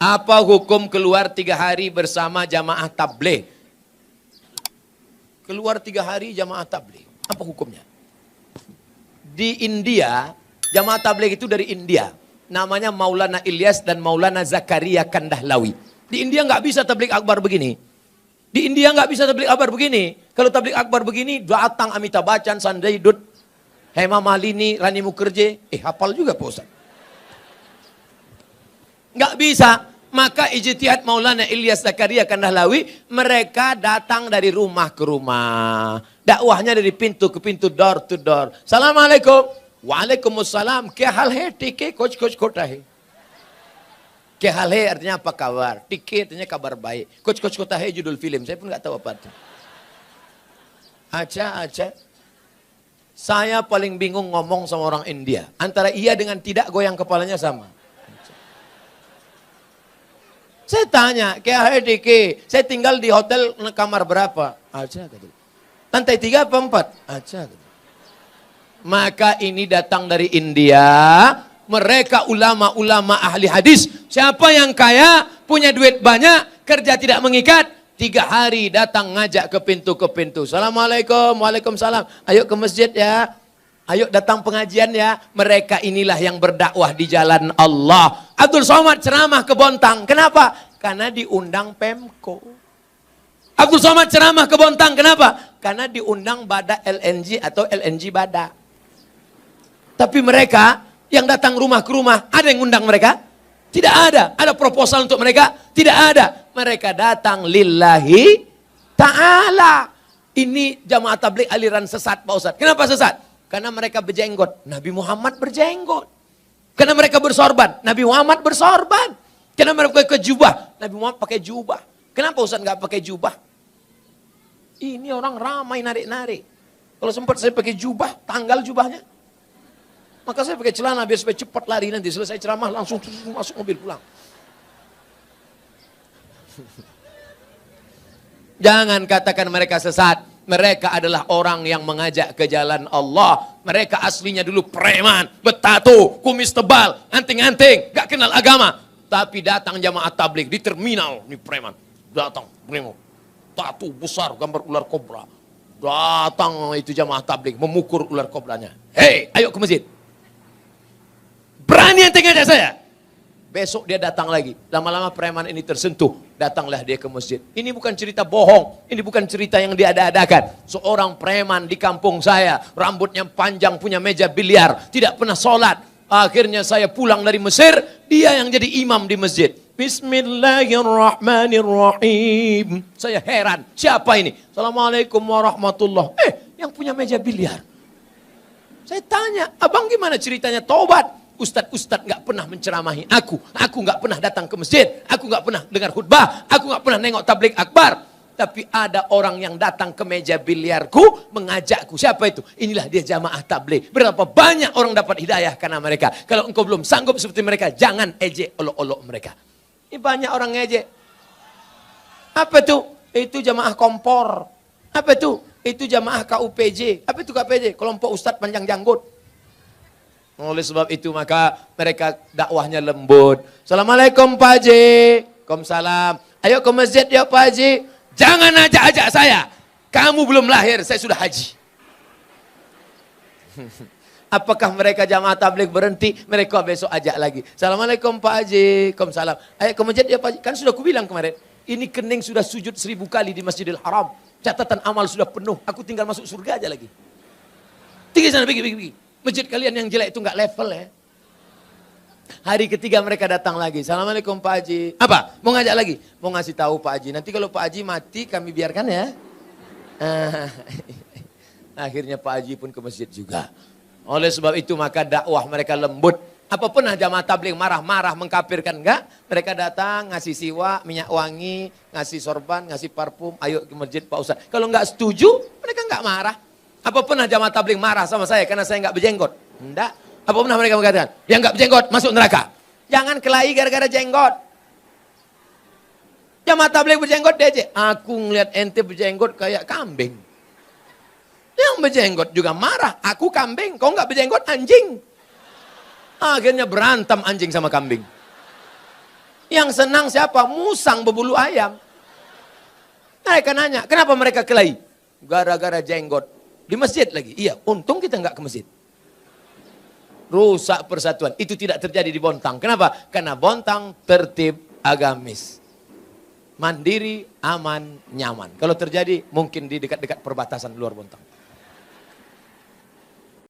Apa hukum keluar 3 hari bersama jamaah tabligh? Keluar 3 hari jamaah tabligh, apa hukumnya? Di India, jamaah tabligh itu dari India. Namanya Maulana Ilyas dan Maulana Zakaria Kandahlawi. Di India nggak bisa tabligh akbar begini. Di India nggak bisa tabligh akbar begini. Kalau tabligh akbar begini, datang Amitabh Bachchan, Sanjay Dutt, Hema Malini, Rani Mukherjee. Hafal juga Pak Ustaz. Nggak bisa. Maka ijtihad Maulana Ilyas Zakaria Kandahlawi, mereka datang dari rumah ke rumah. Dakwahnya dari pintu ke pintu, door to door. Assalamualaikum. Waalaikumsalam. Kya hal hai? Tike kuch kota hai. Kya hal hai artinya apa kabar? Tike artinya kabar baik. Kuch kota hai judul film. Saya pun nggak tahu apa itu. Acha. Saya paling bingung ngomong sama orang India. Antara iya dengan tidak, goyang kepalanya sama. Saya tanya, kya hai Diki? Saya tinggal di hotel kamar berapa? Acha kata. Lantai 3 apa 4? Acha kata. Maka ini datang dari India. Mereka ulama-ulama ahli hadis. Siapa yang kaya, punya duit banyak, kerja tidak mengikat, 3 hari datang ngajak ke pintu. Assalamualaikum, waalaikumsalam. Ayo ke masjid ya. Ayo datang pengajian ya. Mereka inilah yang berdakwah di jalan Allah. Abdul Somad ceramah ke Bontang. Kenapa? Karena diundang Pemko. Abdul Somad ceramah ke Bontang. Kenapa? Karena diundang Bada LNG atau LNG Bada. Tapi mereka yang datang rumah ke rumah, ada yang undang mereka? Tidak ada. Ada proposal untuk mereka? Tidak ada. Mereka datang lillahi ta'ala. Ini jamaah tabligh aliran sesat Pak Ustaz. Kenapa sesat? Karena mereka berjenggot. Nabi Muhammad berjenggot. Karena mereka bersorban. Nabi Muhammad bersorban. Karena mereka pakai jubah. Nabi Muhammad pakai jubah. Kenapa Ustaz nggak pakai jubah? Ini orang ramai narik-narik. Kalau sempat saya pakai jubah, tanggal jubahnya. Maka saya pakai celana biar supaya cepat lari nanti. Selesai ceramah langsung masuk mobil pulang. Jangan katakan mereka sesat. Mereka adalah orang yang mengajak ke jalan Allah. Mereka aslinya dulu preman, bertato, kumis tebal, anting-anting, gak kenal agama. Tapi datang jamaah tabligh di terminal, ini preman. Datang, bremo, tato besar, gambar ular kobra. Datang itu jamaah tabligh, memukul ular kobranya. Hei, ayo ke masjid. Berani anting ngajak saya? Besok dia datang lagi. Lama-lama preman ini tersentuh. Datanglah dia ke masjid. Ini bukan cerita bohong. Ini bukan cerita yang diada-adakan. Seorang preman di kampung saya. Rambutnya panjang, punya meja biliar. Tidak pernah sholat. Akhirnya saya pulang dari Mesir. Dia yang jadi imam di masjid. Bismillahirrahmanirrahim. Saya heran. Siapa ini? Assalamualaikum warahmatullahi. Yang punya meja biliar. Saya tanya, abang gimana ceritanya taubat? Ustadz nggak pernah menceramahi aku nggak pernah datang ke masjid, aku nggak pernah dengar khutbah, aku nggak pernah nengok tabligh akbar. Tapi ada orang yang datang ke meja biliarku, mengajakku. Siapa itu? Inilah dia jamaah tabligh. Berapa banyak orang dapat hidayah karena mereka. Kalau engkau belum sanggup seperti mereka, jangan ejek olok-olok mereka. Ini banyak orang ngejek. Apa itu? Itu jamaah kompor. Apa itu? Itu jamaah KUPJ. Apa itu KUPJ? Kelompok Ustadz Panjang Janggut. Oleh sebab itu maka mereka dakwahnya lembut. Assalamualaikum Pak Haji. Waalaikumsalam. Ayo ke masjid ya Pak Haji. Jangan ajak-ajak saya. Kamu belum lahir, saya sudah haji. Apakah mereka jamaah tabligh berhenti? Mereka besok ajak lagi. Assalamualaikum Pak Haji. Waalaikumsalam. Ayo ke masjid ya Pak Haji. Kan sudah kubilang kemarin. Ini kening sudah sujud 1000 kali di Masjidil Haram. Catatan amal sudah penuh. Aku tinggal masuk surga aja lagi. Tinggi sana, pergi. Masjid kalian yang jelek itu nggak level ya. Hari ketiga mereka datang lagi. Assalamualaikum Pak Haji. Apa? Mau ngajak lagi? Mau ngasih tahu Pak Haji. Nanti kalau Pak Haji mati kami biarkan ya. Akhirnya Pak Haji pun ke masjid juga. Oleh sebab itu maka dakwah mereka lembut. Apa pernah jamaah tabligh marah-marah mengkafirkan? Enggak. Mereka datang ngasih siwak, minyak wangi, ngasih sorban, ngasih parfum. Ayo ke masjid Pak Ustaz. Kalau nggak setuju mereka nggak marah. Apa pernah jamaah tabligh marah sama saya karena saya nggak berjenggot? Enggak. Apa pernah mereka mengatakan, yang nggak berjenggot masuk neraka? Jangan kelahi gara-gara jenggot. Jamaah tabligh berjenggot DJ. Aku ngeliat ente berjenggot kayak kambing. Yang berjenggot juga marah. Aku kambing, kau nggak berjenggot anjing. Akhirnya berantem anjing sama kambing. Yang senang siapa? Musang berbulu ayam. Mereka nanya, kenapa mereka kelahi? Gara-gara jenggot. Di masjid lagi. Iya, untung kita nggak ke masjid. Rusak persatuan. Itu tidak terjadi di Bontang. Kenapa? Karena Bontang tertib agamis. Mandiri, aman, nyaman. Kalau terjadi mungkin di dekat-dekat perbatasan luar Bontang.